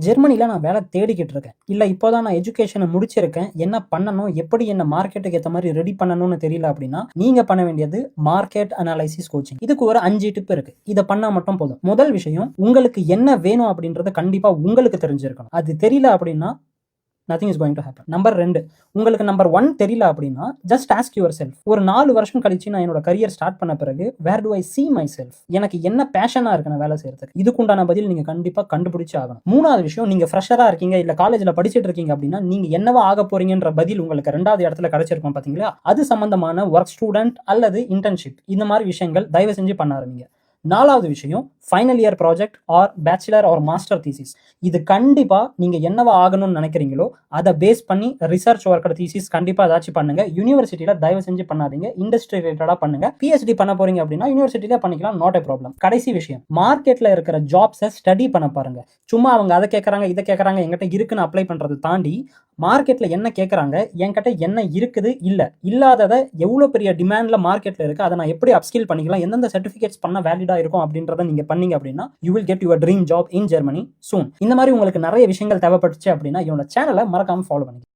ஜெர்மனில நான் வேலை தேடிக்கிட்டு இருக்கேன். இல்ல இப்போதான் நான் எஜுகேஷன முடிச்சிருக்கேன். என்ன பண்ணணும்? எப்படி என்ன மார்க்கெட்டுக்கு ஏத்த மாரி ரெடி பண்ணணும்னு தெரியல அப்படின்னா, நீங்க பண்ண வேண்டியது மார்க்கெட் அனலைசிஸ் கோச்சிங். இதுக்கு ஒரு 5 டிப் இருக்கு. இத பண்ணா மட்டும் போதும். முதல் விஷயம், உங்களுக்கு என்ன வேணும் அப்படின்றது கண்டிப்பா உங்களுக்கு தெரிஞ்சிருக்கணும். அது தெரியல அப்படின்னா nothing is going to happen. Number 2, உங்களுக்கு நம்பர் 1 தெரியல அப்படின்னா ஜஸ்ட் ஆஸ்க் யுவர் செல்ஃப். ஒரு 4 வருஷம் கழிச்சு நான் என்னோட கரியர் ஸ்டார்ட் பண்ண பிறகு வேர் டு ஐ see myself? எனக்கு என்ன பேஷனா இருக்கு நான் வேலை செய்யறதுக்கு? இதுக்குண்டான பதில் நீங்க கண்டிப்பா கண்டுபிடிச்சு ஆகணும். மூணாவது விஷயம், நீங்க ஃப்ரெஷரா இருக்கீங்க இல்ல காலேஜ்ல படிச்சிட்டு இருக்கீங்க அப்படின்னா நீங்க என்னவா ஆக போறீங்கன்ற பதில் உங்களுக்கு 2வது இடத்துல கிடைச்சிருக்கும் பாத்தீங்களா? அது சம்பந்தமான ஒர்க் ஸ்டூடெண்ட் அல்லது இன்டர்ன்ஷிப் இந்த மாதிரி விஷயங்கள் தயவு செஞ்சு பண்ண ஆரம்பிங்க. 4வது விஷயம், final year project or bachelor or master thesis. இது கண்டிப்பா நீங்க என்னவா ஆகணும்னு நினைக்கிறீங்களோ அதை பேஸ் பண்ணி ரிசர்ச் ஒர்க்கோட தீசிஸ் கண்டிப்பா ஏதாச்சும் பண்ணுங்க. யூனிவர்சிட்டியில தயவு செஞ்சு பண்ணாதீங்க. இண்டஸ்ட்ரி ரிலேட்டடா பண்ணுங்க. பிஹெச்டி பண்ண போறீங்க அப்படின்னா யூனிவர்சிட்டியில பண்ணிக்கலாம், நாட் எ ப்ராப்ளம். கடைசி விஷயம், மார்க்கெட்ல இருக்கிற ஜாப்ஸை ஸ்டடி பண்ண பாருங்க. சும்மா அவங்க அதை கேட்கறாங்க இதை கேட்கறாங்க என்கிட்ட இருக்குன்னு அப்ளை பண்றதை தாண்டி மார்க்கெட்ல என்ன கேட்கறாங்க, என்கிட்ட என்ன இருக்குது, இல்லாததை எவ்வளவு பெரிய டிமாண்ட்ல மார்க்கெட்ல இருக்கு, அதை நான் எப்படி அப்ஸ்கில் பண்ணிக்கலாம், எந்தெந்த சர்டிபிகேட்ஸ் பண்ண வேலிடா இருக்கும் அப்படின்றத நீங்க பண்ணீங்க அப்படின்னா you will get your dream job in Germany soon. இந்த மாதிரி உங்களுக்கு நிறைய விஷயங்கள் தேவைப்பட்டுச்சு அப்படின்னா என்னோட சேனலை மறக்காம ஃபாலோ பண்ணுங்க.